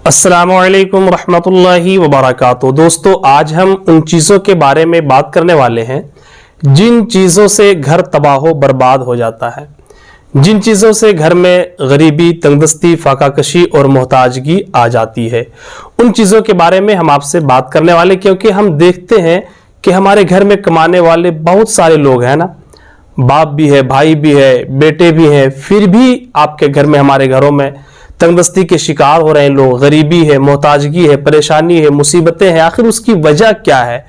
अस्सलामुअलैकुम रहमतुल्लाहि वबरकातुहू। दोस्तों, आज हम उन चीज़ों के बारे में बात करने वाले हैं जिन चीज़ों से घर तबाह बर्बाद हो जाता है, जिन चीज़ों से घर में गरीबी, तंगदस्ती, फाकाकशी और मोहताजगी आ जाती है। उन चीज़ों के बारे में हम आपसे बात करने वाले, क्योंकि हम देखते हैं कि हमारे घर में कमाने वाले बहुत सारे लोग हैं ना, बाप भी है, भाई भी है, बेटे भी हैं, फिर भी आपके घर में, हमारे घरों में तंगदस्ती के शिकार हो रहे हैं लोग। गरीबी है, मोहताजगी है, परेशानी है, मुसीबतें हैं। आखिर उसकी वजह क्या है?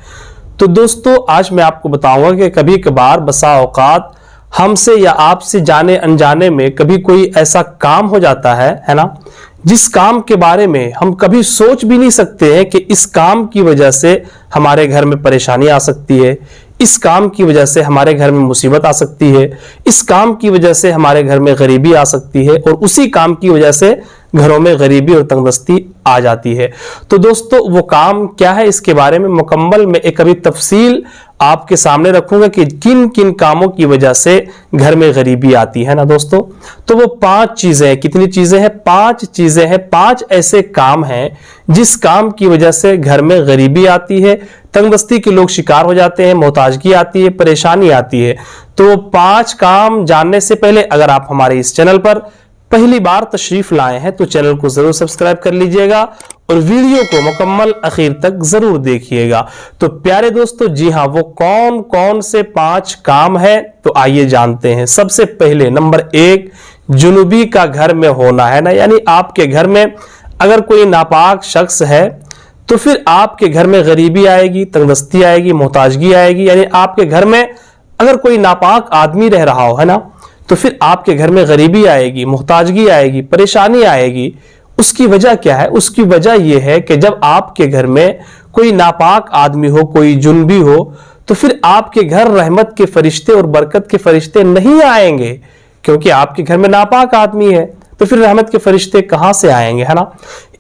तो दोस्तों, आज मैं आपको बताऊंगा कि कभी कभार बसा औकात हमसे या आपसे जाने अनजाने में कभी कोई ऐसा काम हो जाता है ना, जिस काम के बारे में हम कभी सोच भी नहीं सकते हैं कि इस काम की वजह से हमारे घर में परेशानी आ सकती है, इस काम की वजह से हमारे घर में मुसीबत आ सकती है, इस काम की वजह से हमारे घर में गरीबी आ सकती है, और उसी काम की वजह से घरों में गरीबी और तंगदस्ती आ जाती है। तो दोस्तों, वो काम क्या है, इसके बारे में मुकम्मल मैं एक अभी तफसील आपके सामने रखूंगा कि किन किन कामों की वजह से घर में गरीबी आती है ना दोस्तों। तो वो 5 चीजें हैं। कितनी चीजें हैं? 5 चीजें हैं। 5 ऐसे काम हैं जिस काम की वजह से घर में गरीबी आती है, तंगदस्ती के लोग शिकार हो जाते हैं, मोहताजगी आती है, परेशानी आती है। तो 5 काम जानने से पहले अगर आप हमारे इस चैनल पर पहली बार तशरीफ लाए हैं तो चैनल को जरूर सब्सक्राइब कर लीजिएगा और वीडियो को मुकम्मल आखिर तक जरूर देखिएगा। तो प्यारे दोस्तों, जी हाँ, वो कौन कौन से 5 काम है, तो आइए जानते हैं। सबसे पहले नंबर 1, जुनूबी का घर में होना है ना, यानी आपके घर में अगर कोई नापाक शख्स है तो फिर आपके घर में गरीबी आएगी, तंगदस्ती आएगी, मोहताजगी आएगी। यानी आपके घर में अगर कोई नापाक आदमी रह रहा हो, है ना, तो फिर आपके घर में गरीबी आएगी, मोहताजगी आएगी, परेशानी आएगी। उसकी वजह क्या है? उसकी वजह यह है कि जब आपके घर में कोई नापाक आदमी हो, कोई जुनबी हो, तो फिर आपके घर रहमत के फरिश्ते और बरकत के फरिश्ते नहीं आएंगे, क्योंकि आपके घर में नापाक आदमी है, तो फिर रहमत के फरिश्ते कहां से आएंगे, है ना।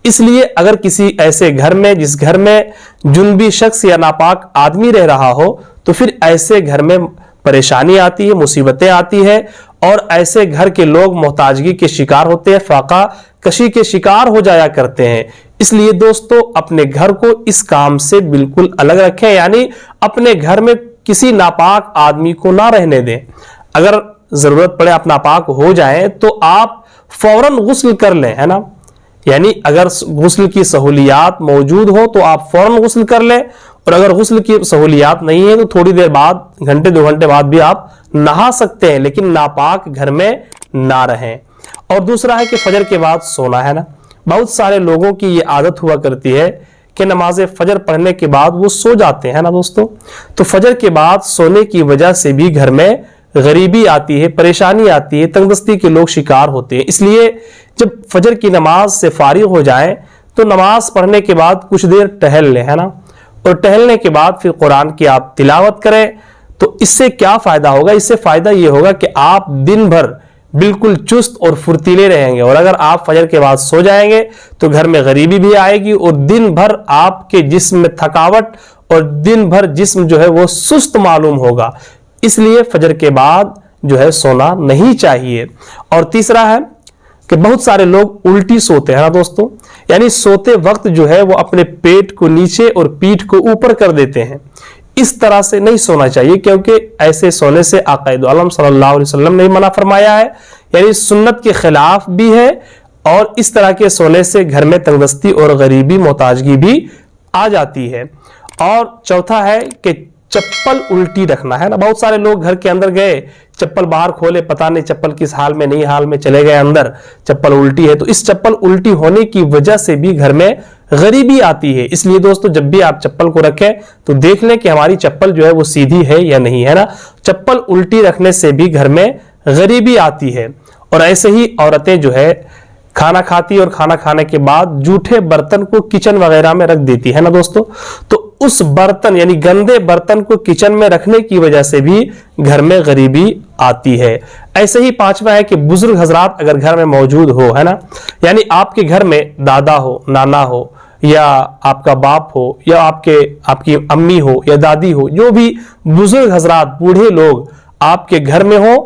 इसलिए अगर किसी ऐसे घर में, जिस घर में जुनबी शख्स या नापाक आदमी रह रहा हो, तो फिर ऐसे घर में परेशानी आती है, मुसीबतें आती है, और ऐसे घर के लोग मोहताजगी के शिकार होते हैं, फाका कशी के शिकार हो जाया करते हैं। इसलिए दोस्तों, अपने घर को इस काम से बिल्कुल अलग रखें, यानी अपने घर में किसी नापाक आदमी को ना रहने दें। अगर जरूरत पड़े आप नापाक हो जाएं तो आप फौरन गुस्ल कर लें, है ना। यानी अगर गुस्ल की सहूलियात मौजूद हो तो आप फौरन गुस्ल कर लें, और अगर गुस्ल की सहूलियात नहीं है तो थोड़ी देर बाद, घंटे 2 घंटे बाद भी आप नहा सकते हैं, लेकिन नापाक घर में ना रहें। और दूसरा है कि फजर के बाद सोना, है ना। बहुत सारे लोगों की ये आदत हुआ करती है कि नमाज फजर पढ़ने के बाद वो सो जाते हैं ना दोस्तों। तो फजर के बाद सोने की वजह से भी घर में गरीबी आती है, परेशानी आती है, तंगदस्ती के लोग शिकार होते हैं। इसलिए जब फजर की नमाज से फारिग हो जाएं तो नमाज पढ़ने के बाद कुछ देर टहल लें, है ना, और टहलने के बाद फिर कुरान की आप तिलावत करें। तो इससे क्या फायदा होगा? इससे फायदा ये होगा कि आप दिन भर बिल्कुल चुस्त और फुर्तीले रहेंगे, और अगर आप फजर के बाद सो जाएंगे तो घर में गरीबी भी आएगी और दिन भर आपके जिस्म में थकावट और दिन भर जिस्म जो है वो सुस्त मालूम होगा। इसलिए फजर के बाद जो है सोना नहीं चाहिए। और तीसरा है कि बहुत सारे लोग उल्टी सोते हैं ना दोस्तों, यानी सोते वक्त जो है वो अपने पेट को नीचे और पीठ को ऊपर कर देते हैं। इस तरह से नहीं सोना चाहिए, क्योंकि ऐसे सोने से आक़ाए दो आलम सल्लल्लाहु अलैहि वसल्लम ने मना फरमाया है, यानी सुन्नत के खिलाफ भी है। और इस तरह के सोने से घर में तंगदस्ती और गरीबी, मोहताजगी भी आ जाती है। और चौथा है कि चप्पल उल्टी रखना, है ना। बहुत सारे लोग घर के अंदर गए, चप्पल बाहर खोले, पता नहीं चप्पल किस हाल में, नहीं हाल में चले गए अंदर, चप्पल उल्टी है। तो इस चप्पल उल्टी होने की वजह से भी घर में गरीबी आती है। इसलिए दोस्तों, जब भी आप चप्पल को रखें तो देख लें कि हमारी चप्पल जो है वो सीधी है या नहीं, है ना। चप्पल उल्टी रखने से भी घर में गरीबी आती है। और ऐसे ही औरतें जो है खाना खाती और खाना खाने के बाद जूठे बर्तन को किचन वगैरह में रख देती है ना दोस्तों। तो उस बर्तन यानी गंदे बर्तन को किचन में रखने की वजह से भी घर में गरीबी आती है। ऐसे ही 5वां है कि बुजुर्ग हजरात अगर घर में मौजूद हो, है ना, यानी आपके घर में दादा हो, नाना हो, या आपका बाप हो, या आपकी अम्मी हो या दादी हो, जो भी बुजुर्ग हजरात, बूढ़े लोग आपके घर में हो,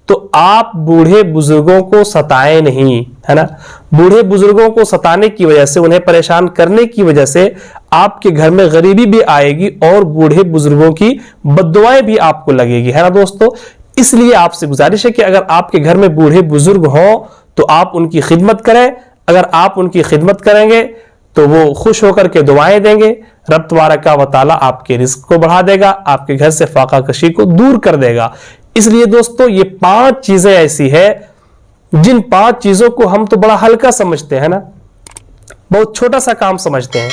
تو آپ بوڑھے بزرگوں کو ستائیں نہیں، ہے نا۔ بوڑھے بزرگوں کو ستانے کی وجہ سے، انہیں پریشان کرنے کی وجہ سے آپ کے گھر میں غریبی بھی آئے گی اور بوڑھے بزرگوں کی بد دعائیں بھی آپ کو لگے گی، ہے نا دوستو۔ اس لیے آپ سے گزارش ہے کہ اگر آپ کے گھر میں بوڑھے بزرگ ہوں تو آپ ان کی خدمت کریں۔ اگر آپ ان کی خدمت کریں گے تو وہ خوش ہو کر کے دعائیں دیں گے، رب تبارک و تعالی آپ کے رزق کو بڑھا دے گا، آپ کے گھر سے فاقہ کشی کو دور کر دے گا۔ اس لیے دوستو یہ 5 چیزیں ایسی ہے جن 5 چیزوں کو ہم تو بڑا ہلکا سمجھتے ہیں نا، بہت چھوٹا سا کام سمجھتے ہیں،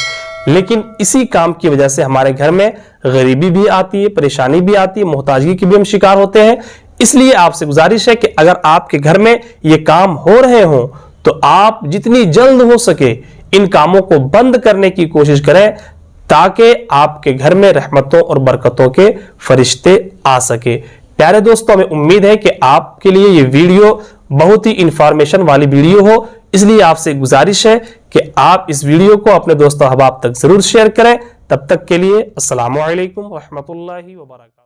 لیکن اسی کام کی وجہ سے ہمارے گھر میں غریبی بھی آتی ہے، پریشانی بھی آتی ہے، محتاجگی کی بھی ہم شکار ہوتے ہیں۔ اس لیے آپ سے گزارش ہے کہ اگر آپ کے گھر میں یہ کام ہو رہے ہوں تو آپ جتنی جلد ہو سکے ان کاموں کو بند کرنے کی کوشش کریں تاکہ آپ کے گھر میں رحمتوں اور برکتوں کے فرشتے آ سکے۔ پیارے دوستو، ہمیں امید ہے کہ آپ کے لیے یہ ویڈیو بہت ہی انفارمیشن والی ویڈیو ہو، اس لیے آپ سے گزارش ہے کہ آپ اس ویڈیو کو اپنے دوست و احباب تک ضرور شیئر کریں۔ تب تک کے لیے السلام علیکم ورحمۃ اللہ وبرکاتہ۔